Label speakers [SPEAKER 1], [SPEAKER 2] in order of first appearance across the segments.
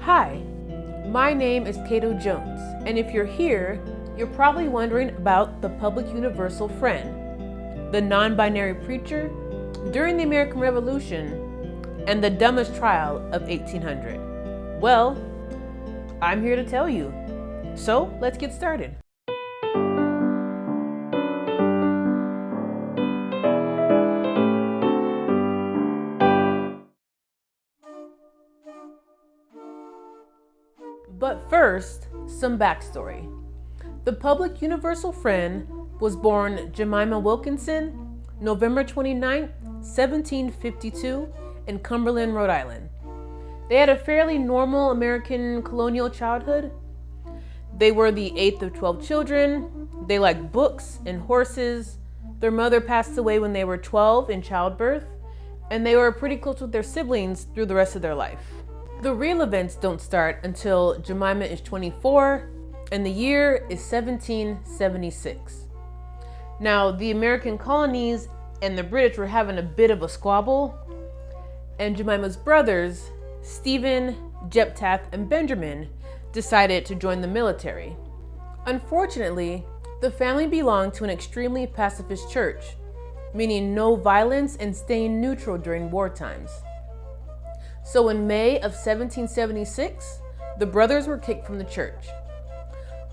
[SPEAKER 1] Hi, my name is Cato Jones, and if you're here, you're probably wondering about the Publick Universal Friend, the non-binary preacher during the American Revolution, and the dumbest trial of 1800. Well, I'm here to tell you. So let's get started. But first, some backstory. The Publick Universal Friend was born Jemima Wilkinson, November 29, 1752, in Cumberland, Rhode Island. They had a fairly normal American colonial childhood. They were the 8th of 12 children. They liked books and horses. Their mother passed away when they were 12 in childbirth, and they were pretty close with their siblings through the rest of their life. The real events don't start until Jemima is 24, and the year is 1776. Now, the American colonies and the British were having a bit of a squabble, and Jemima's brothers, Stephen, Jephthah, and Benjamin, decided to join the military. Unfortunately, the family belonged to an extremely pacifist church, meaning no violence and staying neutral during war times. So in May of 1776, the brothers were kicked from the church.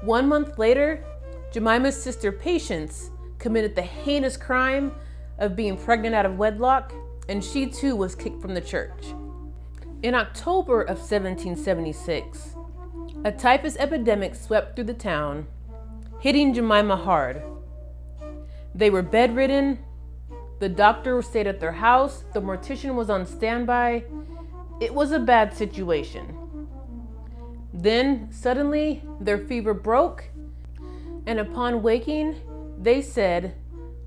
[SPEAKER 1] 1 month later, Jemima's sister Patience committed the heinous crime of being pregnant out of wedlock, and she too was kicked from the church. In October of 1776, a typhus epidemic swept through the town, hitting Jemima hard. They were bedridden, the doctor stayed at their house, the mortician was on standby. It was a bad situation. Then, suddenly, their fever broke, and upon waking, they said,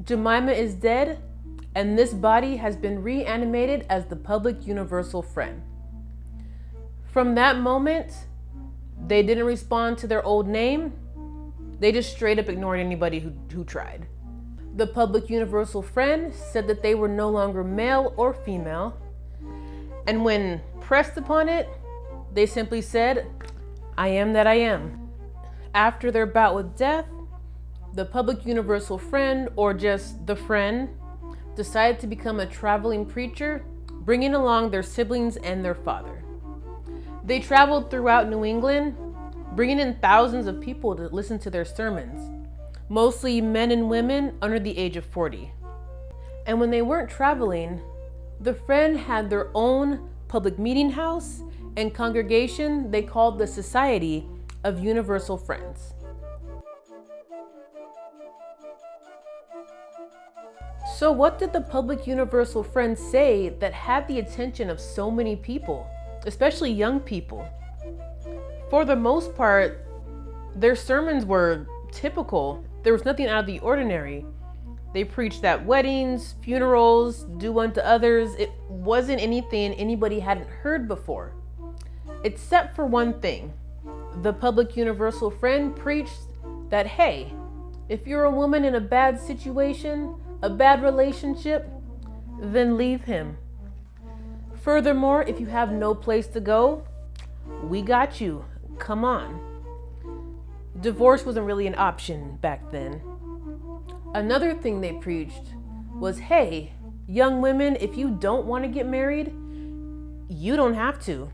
[SPEAKER 1] "Jemima is dead, and this body has been reanimated as the Publick Universal Friend." From that moment, they didn't respond to their old name. They just straight up ignored anybody who tried. The Publick Universal Friend said that they were no longer male or female, and when pressed upon it, they simply said, "I am that I am." After their bout with death, the Publick Universal Friend, or just the Friend, decided to become a traveling preacher, bringing along their siblings and their father. They traveled throughout New England, bringing in thousands of people to listen to their sermons, mostly men and women under the age of 40. And when they weren't traveling, the Friend had their own public meeting house and congregation they called the Society of Universal Friends. So what did the Publick Universal Friend say that had the attention of so many people, especially young people? For the most part, their sermons were typical. There was nothing out of the ordinary. They preached at weddings, funerals, do unto others. It wasn't anything anybody hadn't heard before. Except for one thing. The Publick Universal Friend preached that, hey, if you're a woman in a bad situation, a bad relationship, then leave him. Furthermore, if you have no place to go, we got you. Come on. Divorce wasn't really an option back then. Another thing they preached was, hey, young women, if you don't want to get married, you don't have to.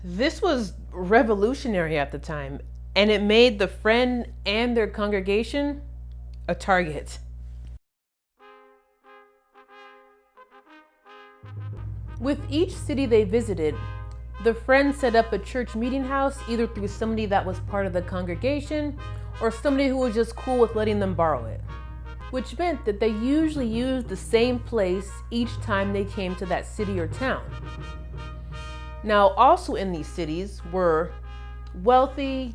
[SPEAKER 1] This was revolutionary at the time, and it made the Friend and their congregation a target. With each city they visited, the Friend set up a church meeting house either through somebody that was part of the congregation or somebody who was just cool with letting them borrow it, which meant that they usually used the same place each time they came to that city or town. Now, also in these cities were wealthy,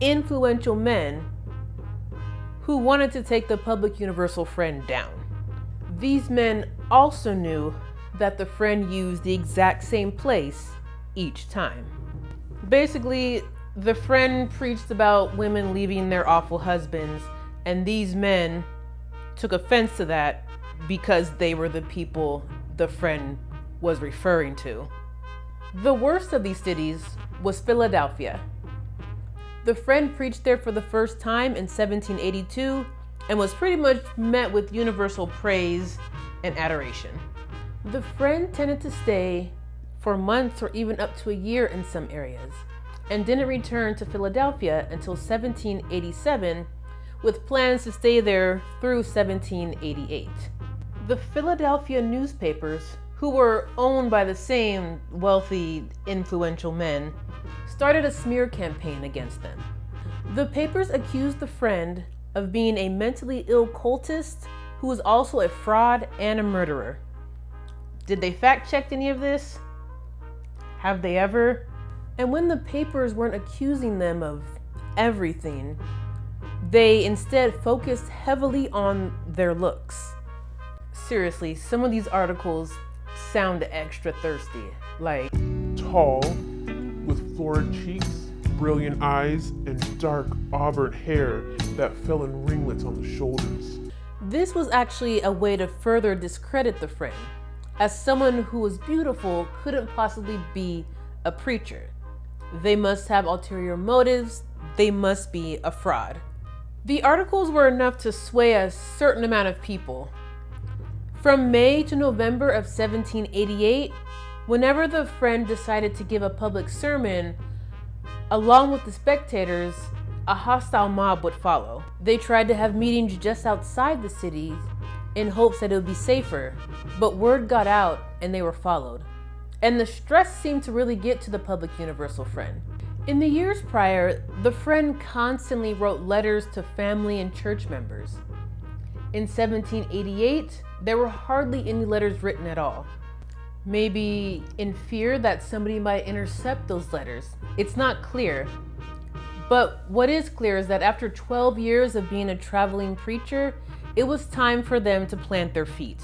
[SPEAKER 1] influential men who wanted to take the Publick Universal Friend down. These men also knew that the Friend used the exact same place each time. Basically, the Friend preached about women leaving their awful husbands, and these men took offense to that because they were the people the Friend was referring to. The worst of these cities was Philadelphia. The Friend preached there for the first time in 1782 and was pretty much met with universal praise and adoration. The Friend tended to stay for months or even up to a year in some areas, and didn't return to Philadelphia until 1787, with plans to stay there through 1788. The Philadelphia newspapers, who were owned by the same wealthy, influential men, started a smear campaign against them. The papers accused the Friend of being a mentally ill cultist who was also a fraud and a murderer. Did they fact check any of this? Have they ever? And when the papers weren't accusing them of everything, they instead focused heavily on their looks. Seriously, some of these articles sound extra thirsty, like
[SPEAKER 2] tall, with florid cheeks, brilliant eyes, and dark auburn hair that fell in ringlets on the shoulders.
[SPEAKER 1] This was actually a way to further discredit the Friend, as someone who was beautiful couldn't possibly be a preacher. They must have ulterior motives. They must be a fraud. The articles were enough to sway a certain amount of people. From May to November of 1788, whenever the Friend decided to give a public sermon, along with the spectators, a hostile mob would follow. They tried to have meetings just outside the city in hopes that it would be safer, but word got out and they were followed. And the stress seemed to really get to the Publick Universal Friend. In the years prior, the Friend constantly wrote letters to family and church members. In 1788, there were hardly any letters written at all. Maybe in fear that somebody might intercept those letters. It's not clear. But what is clear is that after 12 years of being a traveling preacher, it was time for them to plant their feet.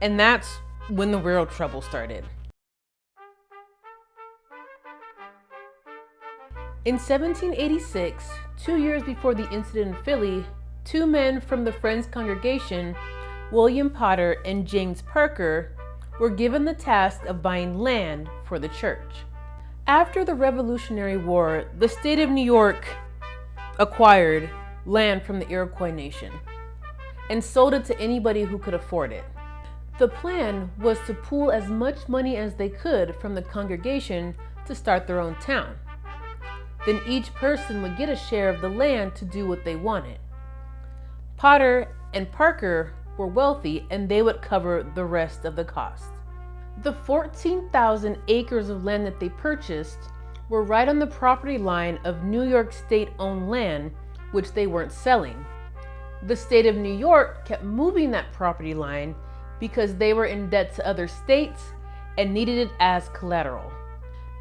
[SPEAKER 1] And that's when the real trouble started. In 1786, 2 years before the incident in Philly, two men from the Friends congregation, William Potter and James Parker, were given the task of buying land for the church. After the Revolutionary War, the state of New York acquired land from the Iroquois Nation and sold it to anybody who could afford it. The plan was to pool as much money as they could from the congregation to start their own town. Then each person would get a share of the land to do what they wanted. Potter and Parker were wealthy and they would cover the rest of the cost. The 14,000 acres of land that they purchased were right on the property line of New York state-owned land, which they weren't selling. The state of New York kept moving that property line because they were in debt to other states and needed it as collateral.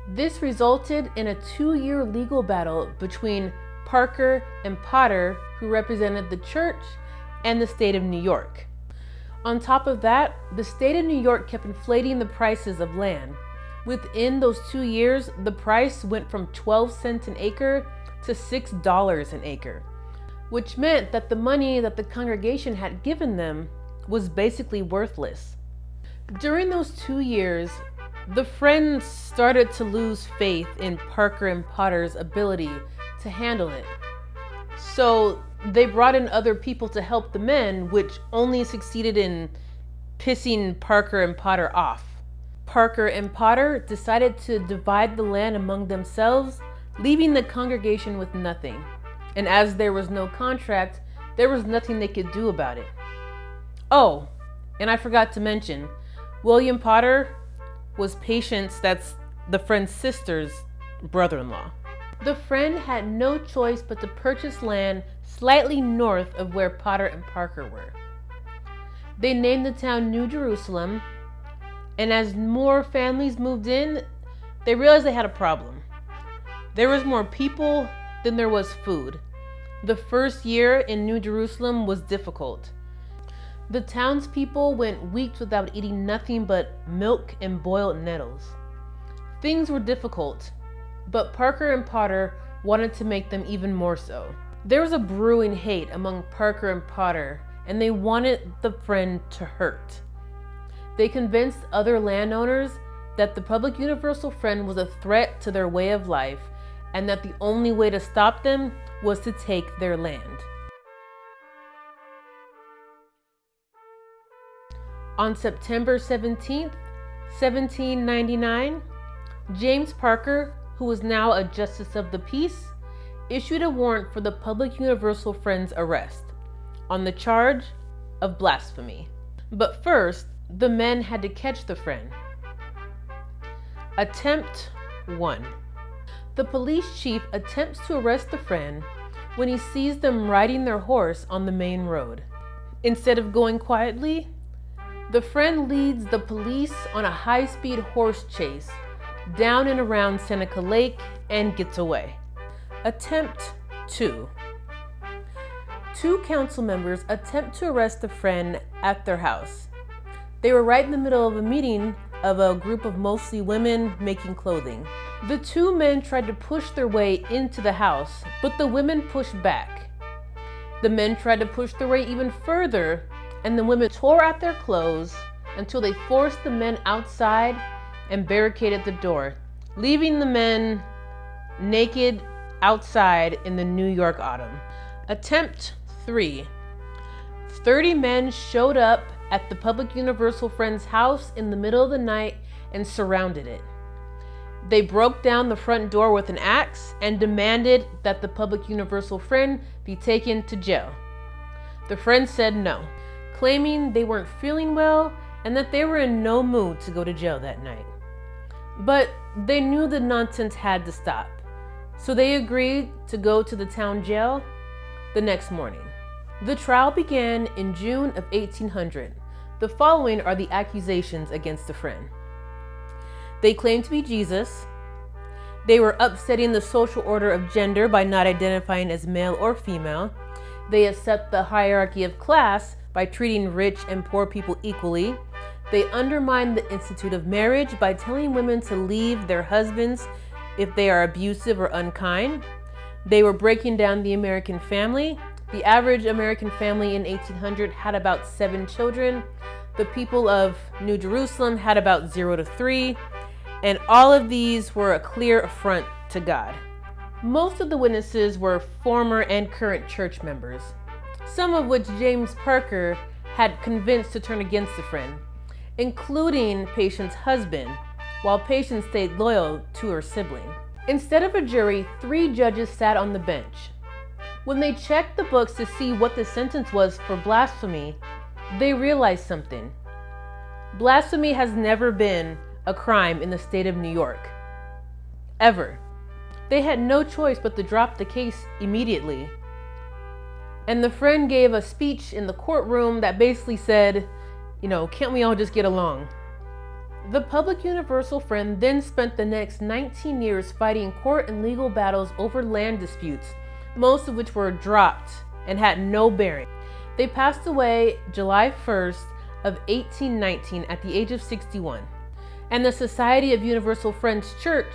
[SPEAKER 1] This resulted in a 2-year legal battle between Parker and Potter, who represented the church and the state of New York. On top of that, the state of New York kept inflating the prices of land. Within those 2 years, the price went from 12 cents an acre to $6 an acre, which meant that the money that the congregation had given them was basically worthless. During those 2 years, the Friends started to lose faith in Parker and Potter's ability to handle it. So they brought in other people to help the men, which only succeeded in pissing Parker and Potter off. Parker and Potter decided to divide the land among themselves, leaving the congregation with nothing. And as there was no contract, there was nothing they could do about it. Oh, and I forgot to mention, William Potter was Patience, that's the Friend's sister's brother-in-law. The Friend had no choice but to purchase land slightly north of where Potter and Parker were. They named the town New Jerusalem, and as more families moved in, they realized they had a problem. There was more people than there was food. The first year in New Jerusalem was difficult. The townspeople went weeks without eating nothing but milk and boiled nettles. Things were difficult, but Parker and Potter wanted to make them even more so. There was a brewing hate among Parker and Potter, and they wanted the Friend to hurt. They convinced other landowners that the Publick Universal Friend was a threat to their way of life and that the only way to stop them was to take their land. On September 17th, 1799, James Parker, who was now a justice of the peace, issued a warrant for the Publick Universal Friend's arrest on the charge of blasphemy. But first, the men had to catch the friend. Attempt 1. The police chief attempts to arrest the friend when he sees them riding their horse on the main road. Instead of going quietly, the friend leads the police on a high-speed horse chase down and around Seneca Lake and gets away. Attempt 2. Two council members attempt to arrest the friend at their house. They were right in the middle of a meeting of a group of mostly women making clothing. The two men tried to push their way into the house, but the women pushed back. The men tried to push their way even further, and the women tore at their clothes until they forced the men outside and barricaded the door, leaving the men naked outside in the New York autumn. Attempt 3. 30 men showed up at the Publick Universal Friend's house in the middle of the night and surrounded it. They broke down the front door with an axe and demanded that the Publick Universal Friend be taken to jail. The friend said no, claiming they weren't feeling well and that they were in no mood to go to jail that night. But they knew the nonsense had to stop, so they agreed to go to the town jail the next morning. The trial began in June of 1800. The following are the accusations against the friend. They claimed to be Jesus. They were upsetting the social order of gender by not identifying as male or female. They upset the hierarchy of class by treating rich and poor people equally. They undermined the institute of marriage by telling women to leave their husbands if they are abusive or unkind. They were breaking down the American family. The average American family in 1800 had about 7 children. The people of New Jerusalem had about 0 to 3. And all of these were a clear affront to God. Most of the witnesses were former and current church members, some of which James Parker had convinced to turn against the friend, including Patience's husband, while Patience stayed loyal to her sibling. Instead of a jury, 3 judges sat on the bench. When they checked the books to see what the sentence was for blasphemy, they realized something. Blasphemy has never been a crime in the state of New York. Ever. They had no choice but to drop the case immediately. And the friend gave a speech in the courtroom that basically said, can't we all just get along? The Publick Universal Friend then spent the next 19 years fighting court and legal battles over land disputes, most of which were dropped and had no bearing. They passed away July 1st of 1819 at the age of 61. And the Society of Universal Friends Church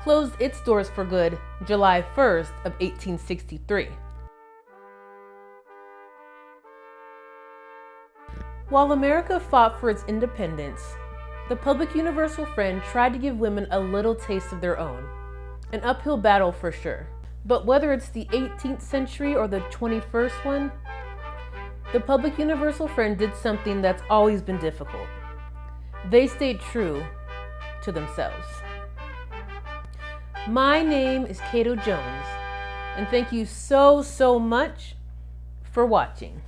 [SPEAKER 1] closed its doors for good July 1st of 1863. While America fought for its independence, the Publick Universal Friend tried to give women a little taste of their own. An uphill battle for sure. But whether it's the 18th century or the 21st one, the Publick Universal Friend did something that's always been difficult. They stayed true to themselves. My name is Cato Jones, and thank you so much for watching.